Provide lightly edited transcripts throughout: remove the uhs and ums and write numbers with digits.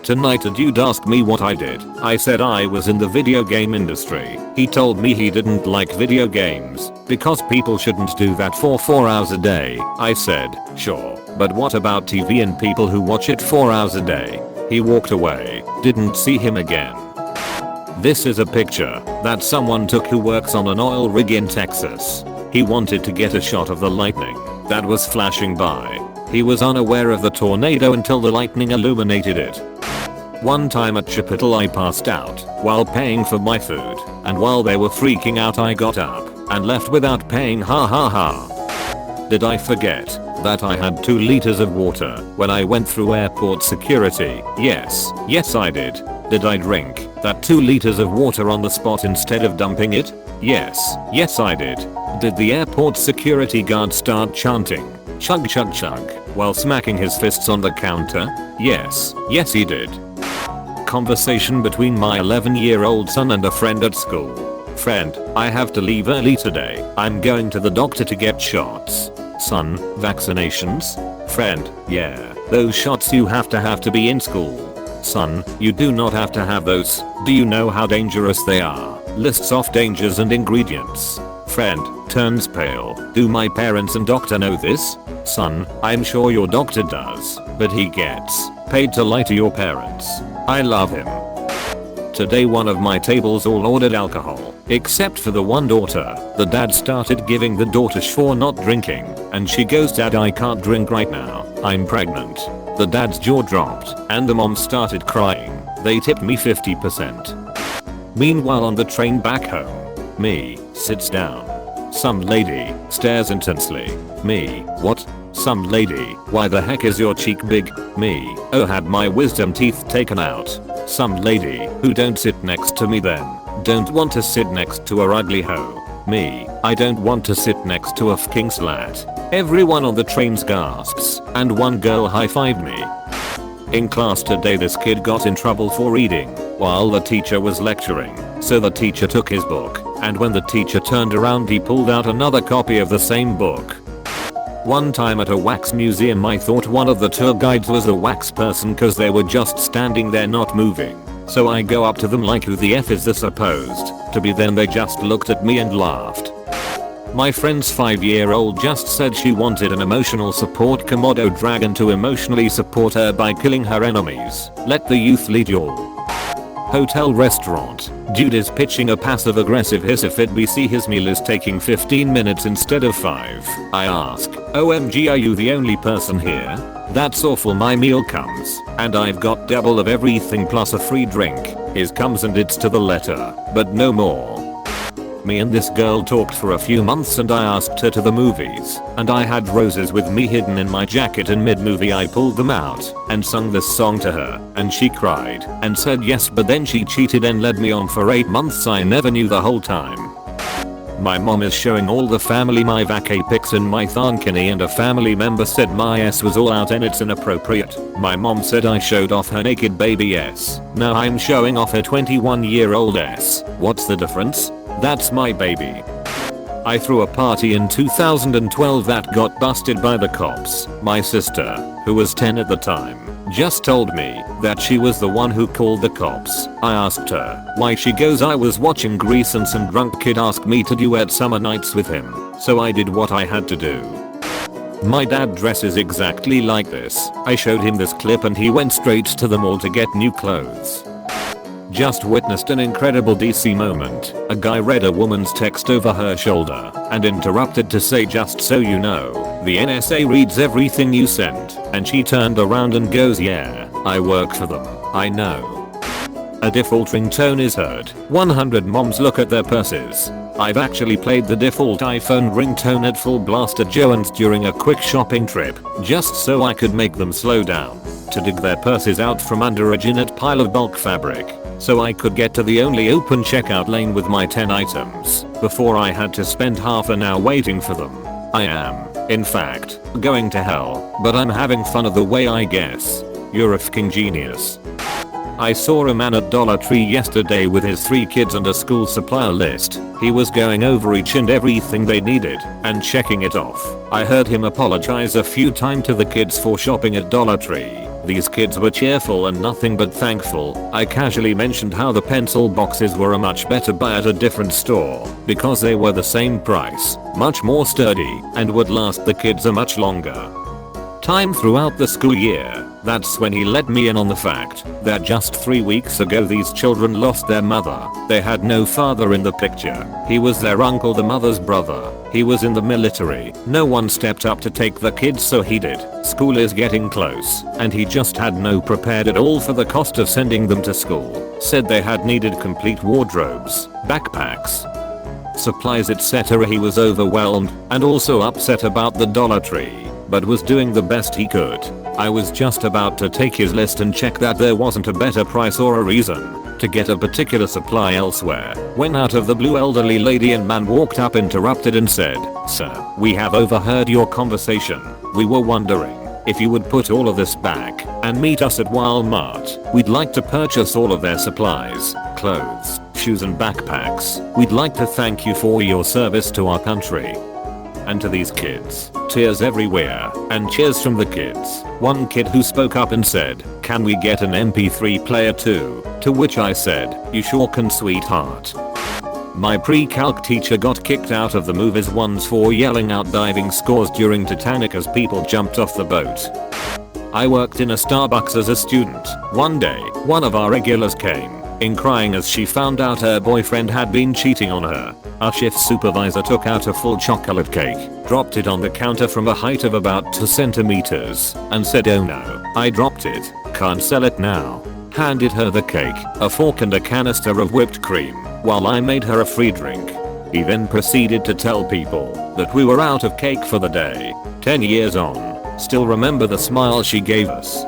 Tonight a dude asked me what I did. I said I was in the video game industry. He told me he didn't like video games because people shouldn't do that for 4 hours a day. I said, sure, but what about TV and people who watch it 4 hours a day? He walked away, didn't see him again. This is a picture that someone took who works on an oil rig in Texas. He wanted to get a shot of the lightning that was flashing by. He was unaware of the tornado until the lightning illuminated it. One time at Chipotle I passed out while paying for my food, and while they were freaking out I got up and left without paying, ha ha ha. Did I forget that I had 2 liters of water when I went through airport security? Yes I did. Did I drink that 2 liters of water on the spot instead of dumping it? Yes I did. Did the airport security guard start chanting chug chug chug while smacking his fists on the counter? Yes he did. Conversation between my 11-year-old son and a friend at school. Friend, I have to leave early today. I'm going to the doctor to get shots. Son, vaccinations? Friend, yeah, those shots you have to be in school. Son, you do not have to have those. Do you know how dangerous they are? Lists off dangers and ingredients. Friend, turns pale. Do my parents and doctor know this? Son, I'm sure your doctor does, but he gets paid to lie to your parents. I love him. Today one of my tables all ordered alcohol, except for the one daughter. The dad started giving the daughter sh for not drinking, and she goes, Dad, I can't drink right now, I'm pregnant. The dad's jaw dropped, and the mom started crying. They tipped me 50%. Meanwhile on the train back home, me sits down. Some lady stares intensely. Me, what? Some lady, why the heck is your cheek big? Me, oh, had my wisdom teeth taken out. Some lady, who don't sit next to me then. Don't want to sit next to a ugly hoe. Me, I don't want to sit next to a fucking slat. Everyone on the trains gasps, and one girl high-fived me. In class today this kid got in trouble for reading while the teacher was lecturing, so the teacher took his book, and when the teacher turned around he pulled out another copy of the same book. One time at a wax museum I thought one of the tour guides was a wax person cause they were just standing there not moving. So I go up to them like, who the F is this supposed to be? Then they just looked at me and laughed. My friend's 5-year-old just said she wanted an emotional support Komodo dragon to emotionally support her by killing her enemies. Let the youth lead y'all. Hotel restaurant. Dude is pitching a passive aggressive hiss if it be see his meal is taking 15 minutes instead of 5. I ask, OMG, are you the only person here? That's awful, my meal comes and I've got double of everything plus a free drink. His comes and it's to the letter, but no more. Me and this girl talked for a few months and I asked her to the movies, and I had roses with me hidden in my jacket, and mid-movie I pulled them out and sung this song to her, and she cried and said yes, but then she cheated and led me on for 8 months. I never knew the whole time. My mom is showing all the family my vacay pics in my thankini, and a family member said my ass was all out and it's inappropriate. My mom said I showed off her naked baby ass. Now I'm showing off her 21-year-old ass. What's the difference? That's my baby. I threw a party in 2012 that got busted by the cops. My sister, who was 10 at the time, just told me that she was the one who called the cops. I asked her why. She goes, I was watching Grease and some drunk kid asked me to duet Summer Nights with him, so I did what I had to do. My dad dresses exactly like this. I showed him this clip and he went straight to the mall to get new clothes. Just witnessed an incredible DC moment. A guy read a woman's text over her shoulder and interrupted to say, just so you know, the NSA reads everything you send. And she turned around and goes, yeah, I work for them, I know. A default ringtone is heard. 100 moms look at their purses. I've actually played the default iPhone ringtone at full blast at Joann's during a quick shopping trip, just so I could make them slow down to dig their purses out from under a giant pile of bulk fabric, so I could get to the only open checkout lane with my 10 items before I had to spend half an hour waiting for them. I am, in fact, going to hell, but I'm having fun of the way, I guess. You're a fucking genius. I saw a man at Dollar Tree yesterday with his 3 kids and a school supplier list. He was going over each and everything they needed and checking it off. I heard him apologize a few times to the kids for shopping at Dollar Tree, These kids were cheerful and nothing but thankful. I casually mentioned how the pencil boxes were a much better buy at a different store because they were the same price, much more sturdy, and would last the kids a much longer time throughout the school year. That's when he let me in on the fact that just 3 weeks ago these children lost their mother. They had no father in the picture. He was their uncle, the mother's brother. He was in the military. No one stepped up to take the kids, so he did. School is getting close, and he just had no prepared at all for the cost of sending them to school. Said they had needed complete wardrobes, backpacks, supplies, etc. He was overwhelmed and also upset about the Dollar Tree, but was doing the best he could. I was just about to take his list and check that there wasn't a better price or a reason to get a particular supply elsewhere, when out of the blue elderly lady and man walked up, interrupted and said, "Sir, we have overheard your conversation. We were wondering if you would put all of this back and meet us at Walmart. We'd like to purchase all of their supplies, clothes, shoes and backpacks. We'd like to thank you for your service to our country." And to these kids, tears everywhere, and cheers from the kids. One kid who spoke up and said, "Can we get an MP3 player too?" To which I said, "You sure can, sweetheart." My pre-calc teacher got kicked out of the movies once for yelling out diving scores during Titanic as people jumped off the boat. I worked in a Starbucks as a student. One day, one of our regulars came in crying as she found out her boyfriend had been cheating on her. Our shift supervisor took out a full chocolate cake, dropped it on the counter from a height of about 2 centimeters, and said, "Oh no, I dropped it, can't sell it now." Handed her the cake, a fork and a canister of whipped cream, while I made her a free drink. He then proceeded to tell people that we were out of cake for the day. 10 years on, still remember the smile she gave us.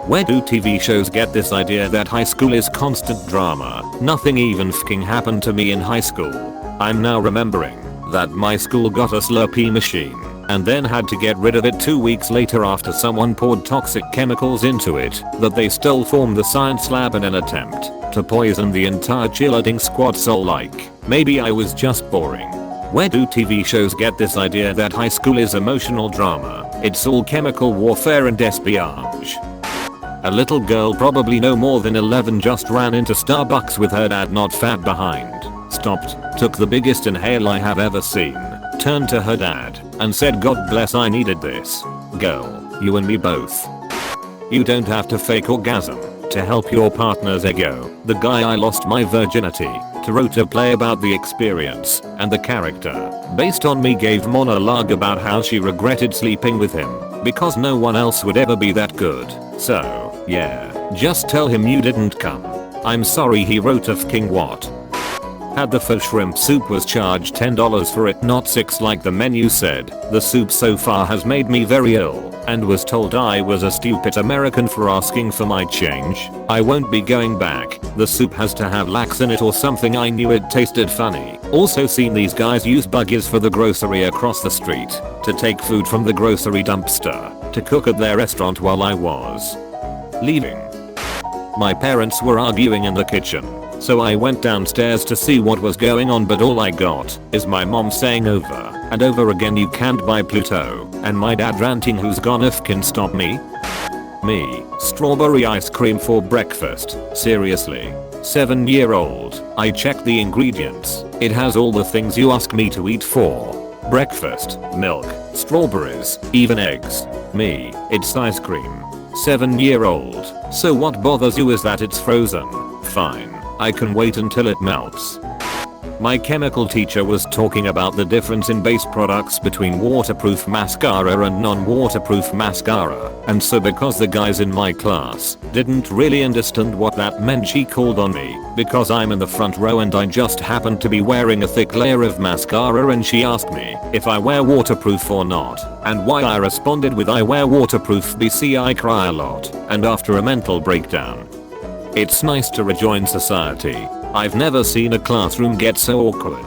Where do TV shows get this idea that high school is constant drama? Nothing even f***ing happened to me in high school. I'm now remembering that my school got a Slurpee machine and then had to get rid of it 2 weeks later after someone poured toxic chemicals into it that they still formed the science lab in an attempt to poison the entire cheerleading squad. So like, maybe I was just boring. Where do TV shows get this idea that high school is emotional drama? It's all chemical warfare and espionage. A little girl, probably no more than 11, just ran into Starbucks with her dad not fat behind. Stopped, took the biggest inhale I have ever seen, turned to her dad, and said, "God bless, I needed this. Girl, you and me both. You don't have to fake orgasm to help your partner's ego." The guy I lost my virginity to wrote a play about the experience, and the character, based on me, gave monologue about how she regretted sleeping with him because no one else would ever be that good. So, yeah, just tell him you didn't come. I'm sorry, he wrote a f***ing what? Had the fish shrimp soup, was charged $10 for it, not 6 like the menu said. The soup so far has made me very ill, and was told I was a stupid American for asking for my change. I won't be going back. The soup has to have lax in it or something. I knew it tasted funny. Also seen these guys use buggies for the grocery across the street to take food from the grocery dumpster to cook at their restaurant while I was leaving. My parents were arguing in the kitchen, so I went downstairs to see what was going on, but all I got is my mom saying over and over again, "You can't buy Pluto," and my dad ranting, "Who's gonna f***ing stop me?" Me, strawberry ice cream for breakfast. Seriously. 7-year-old. I checked the ingredients. It has all the things you ask me to eat for breakfast: milk, strawberries, even eggs. Me, it's ice cream. 7-year-old. So what bothers you is that it's frozen. Fine, I can wait until it melts. My chemical teacher was talking about the difference in base products between waterproof mascara and non-waterproof mascara, and so because the guys in my class didn't really understand what that meant, she called on me because I'm in the front row and I just happened to be wearing a thick layer of mascara, and she asked me if I wear waterproof or not, and why I responded with, "I wear waterproof BC, I cry a lot," and after a mental breakdown. It's nice to rejoin society. I've never seen a classroom get so awkward.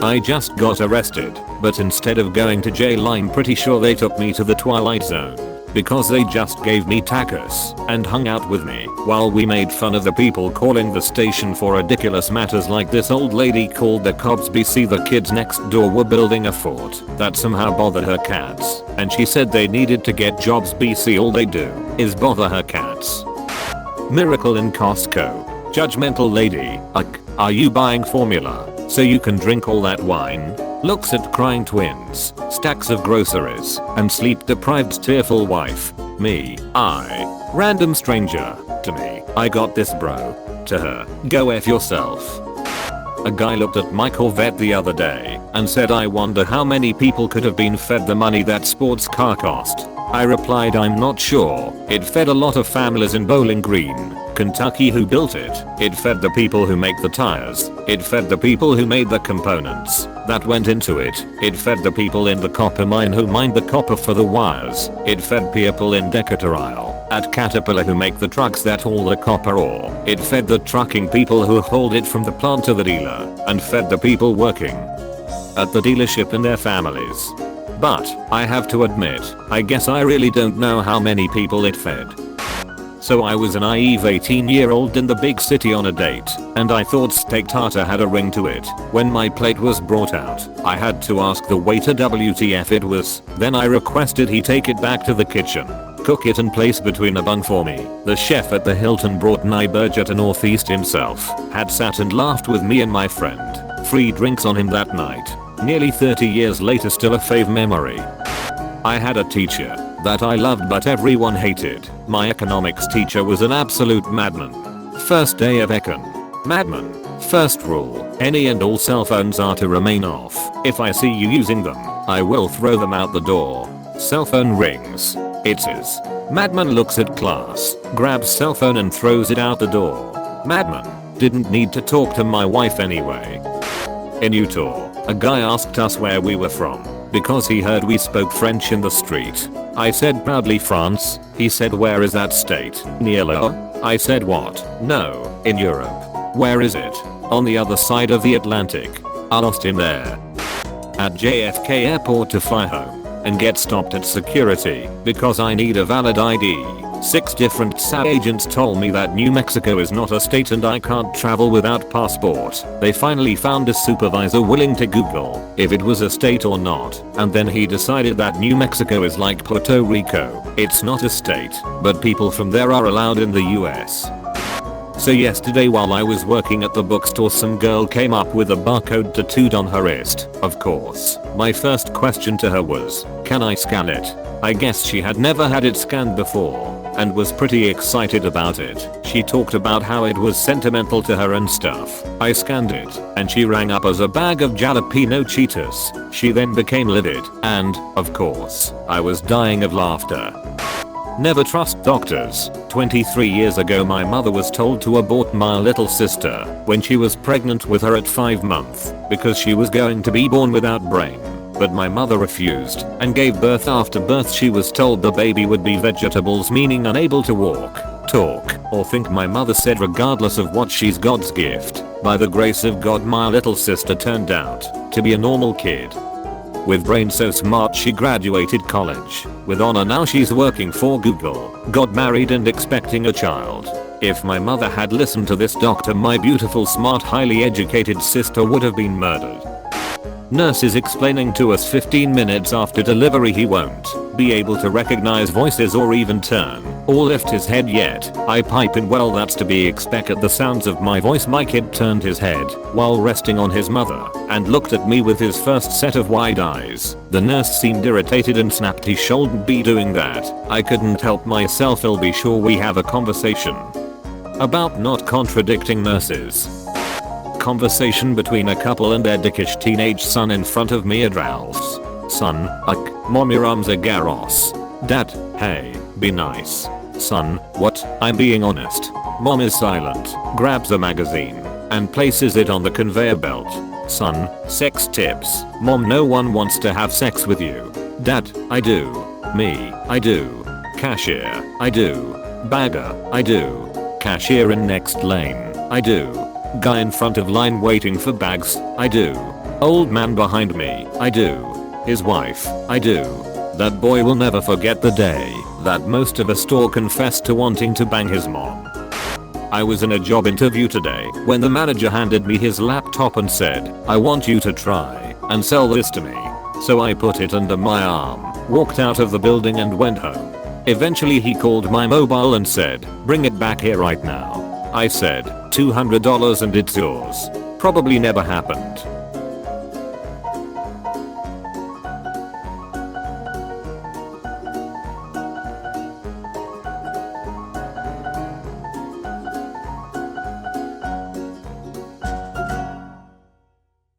I just got arrested, but instead of going to jail I'm pretty sure they took me to the Twilight Zone. because they just gave me tacos and hung out with me while we made fun of the people calling the station for ridiculous matters like this old lady called the cops BC the kids next door were building a fort that somehow bothered her cats and she said they needed to get jobs BC all they do is bother her cats. Miracle in Costco. Judgmental lady. Are you buying formula so you can drink all that wine? Looks at crying twins, stacks of groceries, and sleep deprived tearful wife. Me. I. Random stranger. To me. I got this bro. To her. Go F yourself. A guy looked at my Corvette the other day and said I wonder how many people could have been fed the money that sports car cost. I replied I'm not sure. It fed a lot of families in Bowling Green, Kentucky who built it. It fed the people who make the tires. It fed the people who made the components that went into it. It fed the people in the copper mine who mined the copper for the wires. It fed people in Decatur Isle at Caterpillar who make the trucks that haul the copper ore. It fed the trucking people who hauled it from the plant to the dealer and fed the people working at the dealership and their families. But, I have to admit, I guess I really don't know how many people it fed. So I was a naive 18-year-old in the big city on a date, and I thought steak tartare had a ring to it. When my plate was brought out, I had to ask the waiter WTF it was, then I requested he take it back to the kitchen, cook it and place between a bun for me. The chef at the Hilton brought Nyberg to Northeast himself, had sat and laughed with me and my friend. Free drinks on him that night. Nearly 30 years later still a fave memory. I had a teacher that I loved but everyone hated. My economics teacher was an absolute madman. First day of econ. Madman. First rule, any and all cell phones are to remain off. If I see you using them, I will throw them out the door. Cell phone rings. It's his. Madman looks at class, grabs cell phone and throws it out the door. Madman. Didn't need to talk to my wife anyway. In Utah, a guy asked us where we were from because he heard we spoke French in the street. I said proudly France. He said where is that state? Near Le? I said what? No, in Europe. Where is it? On the other side of the Atlantic. I lost him there. At JFK Airport to fly home and get stopped at security because I need a valid ID. 6 different SAT agents told me that New Mexico is not a state and I can't travel without passport. They finally found a supervisor willing to Google if it was a state or not, and then he decided that New Mexico is like Puerto Rico. It's not a state, but people from there are allowed in the US. So yesterday while I was working at the bookstore some girl came up with a barcode tattooed on her wrist. Of course, my first question to her was, can I scan it? I guess she had never had it scanned before and was pretty excited about it. She talked about how it was sentimental to her and stuff. I scanned it and she rang up as a bag of jalapeno Cheetos. She then became livid and, of course, I was dying of laughter. Never trust doctors. 23 years ago my mother was told to abort my little sister when she was pregnant with her at 5 months because she was going to be born without brain. But my mother refused and gave birth. After birth she was told the baby would be vegetables, meaning unable to walk, talk, or think. My mother said regardless of what, she's God's gift. By the grace of God my little sister turned out to be a normal kid. With brain so smart she graduated college with honor. Now she's working for Google, got married and expecting a child. If my mother had listened to this doctor my beautiful smart highly educated sister would have been murdered. Nurse is explaining to us 15 minutes after delivery he won't be able to recognize voices or even turn or lift his head yet. I pipe in, well that's to be expected. At the sounds of my voice my kid turned his head while resting on his mother and looked at me with his first set of wide eyes. The nurse seemed irritated and snapped he shouldn't be doing that. I couldn't help myself. I'll be sure we have a conversation about not contradicting nurses. Conversation between a couple and their dickish teenage son in front of me. Adrals. Son, mom your arms are garros. Dad, hey, be nice. Son, what? I'm being honest. Mom is silent, grabs a magazine and places it on the conveyor belt. Son, sex tips. Mom, no one wants to have sex with you. Dad, I do. Me, I do. Cashier, I do. Bagger, I do. Cashier in next lane, I do. Guy in front of line waiting for bags, I do. Old man behind me, I do. His wife, I do. That boy will never forget the day that most of a store confessed to wanting to bang his mom. I was in a job interview today when the manager handed me his laptop and said, "I want you to try and sell this to me." So I put it under my arm, walked out of the building and went home. Eventually he called my mobile and said, "Bring it back here right now." I said, $200 and it's yours. Probably never happened.